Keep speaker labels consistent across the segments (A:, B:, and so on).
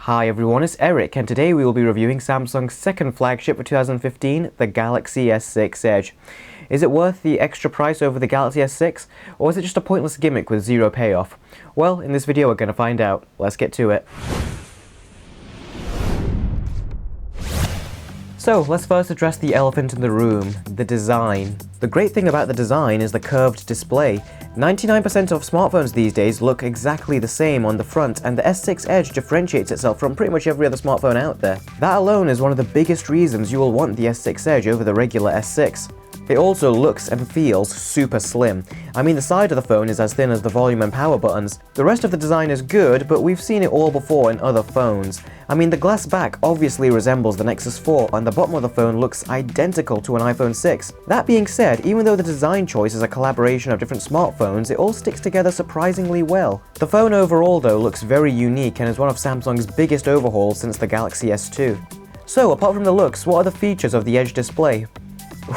A: Hi everyone, it's Eric, and today we will be reviewing Samsung's second flagship for 2015, the Galaxy S6 Edge. Is it worth the extra price over the Galaxy S6, or is it just a pointless gimmick with zero payoff? Well, in this video we're going to find out. Let's get to it. So, let's first address the elephant in the room, the design. The great thing about the design is the curved display. 99% of smartphones these days look exactly the same on the front, and the S6 Edge differentiates itself from pretty much every other smartphone out there. That alone is one of the biggest reasons you will want the S6 Edge over the regular S6. It also looks and feels super slim. I mean, the side of the phone is as thin as the volume and power buttons. The rest of the design is good, but we've seen it all before in other phones. I mean, the glass back obviously resembles the Nexus 4, and the bottom of the phone looks identical to an iPhone 6. That being said, even though the design choice is a collaboration of different smartphones, it all sticks together surprisingly well. The phone overall, though, looks very unique and is one of Samsung's biggest overhauls since the Galaxy S2. So, apart from the looks, what are the features of the Edge display?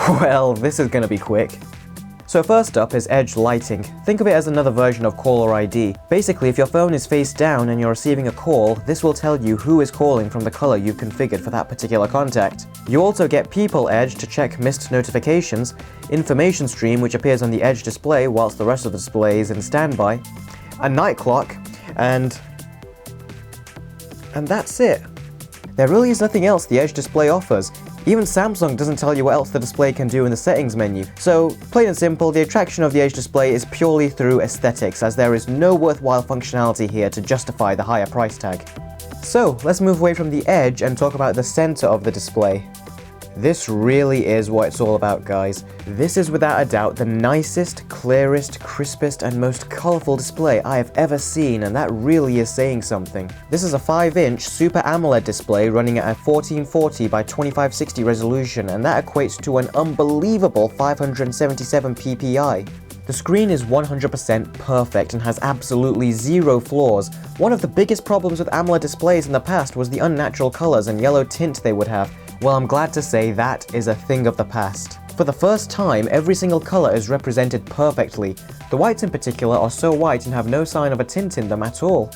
A: Well, this is gonna be quick. So first up is Edge lighting. Think of it as another version of caller ID. Basically, if your phone is face down and you're receiving a call, this will tell you who is calling from the color you've configured for that particular contact. You also get People Edge to check missed notifications, Information Stream which appears on the Edge display whilst the rest of the display is in standby, a night clock, and that's it. There really is nothing else the Edge display offers. Even Samsung doesn't tell you what else the display can do in the settings menu. So, plain and simple, the attraction of the Edge display is purely through aesthetics, as there is no worthwhile functionality here to justify the higher price tag. So, let's move away from the Edge and talk about the center of the display. This really is what it's all about, guys. This is without a doubt the nicest, clearest, crispest, and most colorful display I have ever seen, and that really is saying something. This is a 5-inch Super AMOLED display running at a 1440 by 2560 resolution, and that equates to an unbelievable 577 ppi. The screen is 100% perfect and has absolutely zero flaws. One of the biggest problems with AMOLED displays in the past was the unnatural colors and yellow tint they would have. Well, I'm glad to say that is a thing of the past. For the first time, every single color is represented perfectly. The whites in particular are so white and have no sign of a tint in them at all.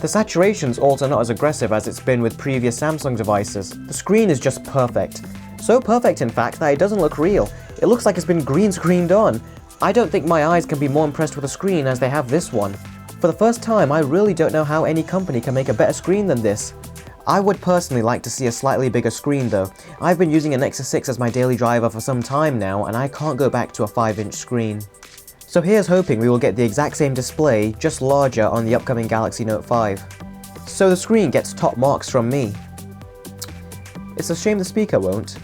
A: The saturation's also not as aggressive as it's been with previous Samsung devices. The screen is just perfect. So perfect, in fact, that it doesn't look real. It looks like it's been green screened on. I don't think my eyes can be more impressed with a screen as they have this one. For the first time, I really don't know how any company can make a better screen than this. I would personally like to see a slightly bigger screen though. I've been using a Nexus 6 as my daily driver for some time now, and I can't go back to a 5-inch screen. So here's hoping we will get the exact same display, just larger, on the upcoming Galaxy Note 5. So the screen gets top marks from me. It's a shame the speaker won't.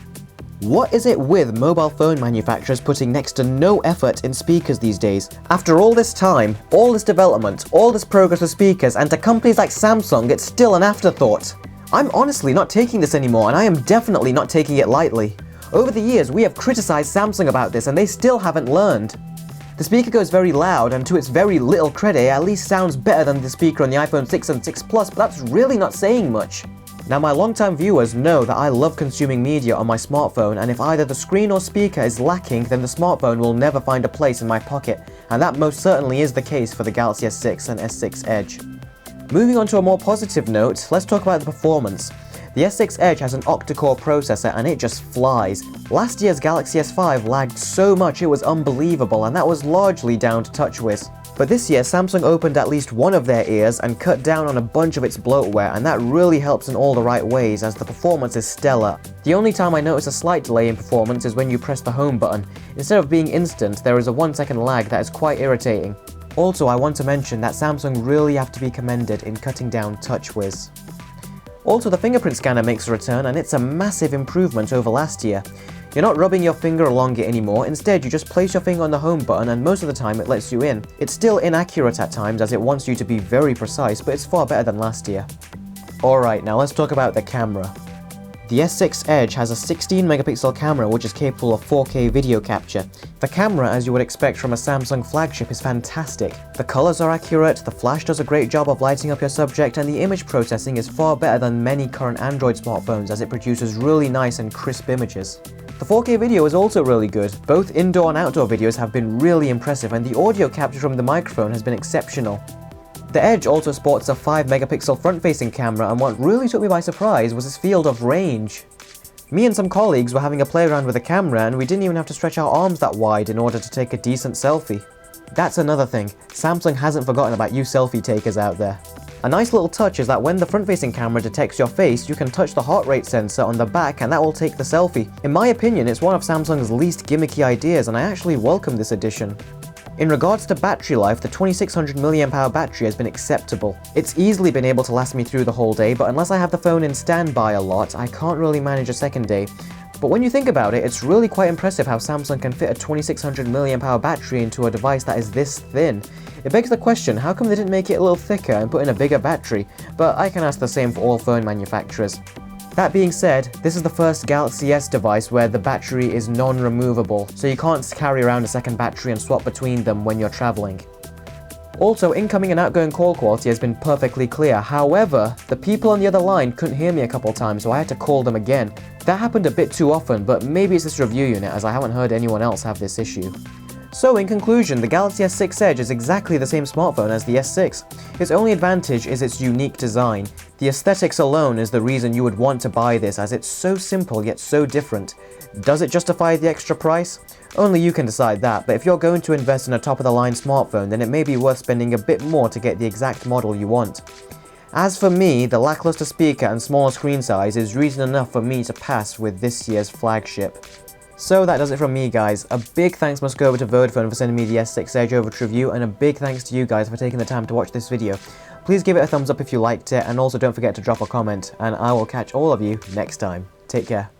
A: What is it with mobile phone manufacturers putting next to no effort in speakers these days? After all this time, all this development, all this progress with speakers, and to companies like Samsung, it's still an afterthought. I'm honestly not taking this anymore, and I am definitely not taking it lightly. Over the years, we have criticized Samsung about this, and they still haven't learned. The speaker goes very loud, and to its very little credit, it at least sounds better than the speaker on the iPhone 6 and 6 Plus, but that's really not saying much. Now, my long-time viewers know that I love consuming media on my smartphone, and if either the screen or speaker is lacking, then the smartphone will never find a place in my pocket, and that most certainly is the case for the Galaxy S6 and S6 Edge. Moving on to a more positive note, let's talk about the performance. The S6 Edge has an octa-core processor and it just flies. Last year's Galaxy S5 lagged so much it was unbelievable, and that was largely down to TouchWiz. But this year, Samsung opened at least one of their ears and cut down on a bunch of its bloatware, and that really helps in all the right ways as the performance is stellar. The only time I notice a slight delay in performance is when you press the home button. Instead of being instant, there is a 1-second lag that is quite irritating. Also, I want to mention that Samsung really have to be commended in cutting down TouchWiz. Also, the fingerprint scanner makes a return, and it's a massive improvement over last year. You're not rubbing your finger along it anymore, instead you just place your finger on the home button and most of the time it lets you in. It's still inaccurate at times as it wants you to be very precise, but it's far better than last year. Alright, now let's talk about the camera. The S6 Edge has a 16 megapixel camera which is capable of 4K video capture. The camera, as you would expect from a Samsung flagship, is fantastic. The colors are accurate, the flash does a great job of lighting up your subject, and the image processing is far better than many current Android smartphones as it produces really nice and crisp images. The 4K video is also really good. Both indoor and outdoor videos have been really impressive, and the audio capture from the microphone has been exceptional. The Edge also sports a 5 megapixel front-facing camera, and what really took me by surprise was its field of range. Me and some colleagues were having a play around with the camera, and we didn't even have to stretch our arms that wide in order to take a decent selfie. That's another thing, Samsung hasn't forgotten about you selfie takers out there. A nice little touch is that when the front-facing camera detects your face, you can touch the heart rate sensor on the back and that will take the selfie. In my opinion, it's one of Samsung's least gimmicky ideas, and I actually welcome this addition. In regards to battery life, the 2600 mAh battery has been acceptable. It's easily been able to last me through the whole day, but unless I have the phone in standby a lot, I can't really manage a second day. But when you think about it, it's really quite impressive how Samsung can fit a 2600 mAh battery into a device that is this thin. It begs the question, how come they didn't make it a little thicker and put in a bigger battery? But I can ask the same for all phone manufacturers. That being said, this is the first Galaxy S device where the battery is non-removable, so you can't carry around a second battery and swap between them when you're traveling. Also, incoming and outgoing call quality has been perfectly clear. However, the people on the other line couldn't hear me a couple times, so I had to call them again. That happened a bit too often, but maybe it's this review unit, as I haven't heard anyone else have this issue. So in conclusion, the Galaxy S6 Edge is exactly the same smartphone as the S6. Its only advantage is its unique design. The aesthetics alone is the reason you would want to buy this, as it's so simple yet so different. Does it justify the extra price? Only you can decide that, but if you're going to invest in a top-of-the-line smartphone, then it may be worth spending a bit more to get the exact model you want. As for me, the lackluster speaker and smaller screen size is reason enough for me to pass with this year's flagship. So that does it from me, guys. A big thanks must go over to Vodafone for sending me the S6 Edge over to review, and a big thanks to you guys for taking the time to watch this video. Please give it a thumbs up if you liked it, and also don't forget to drop a comment, and I will catch all of you next time. Take care.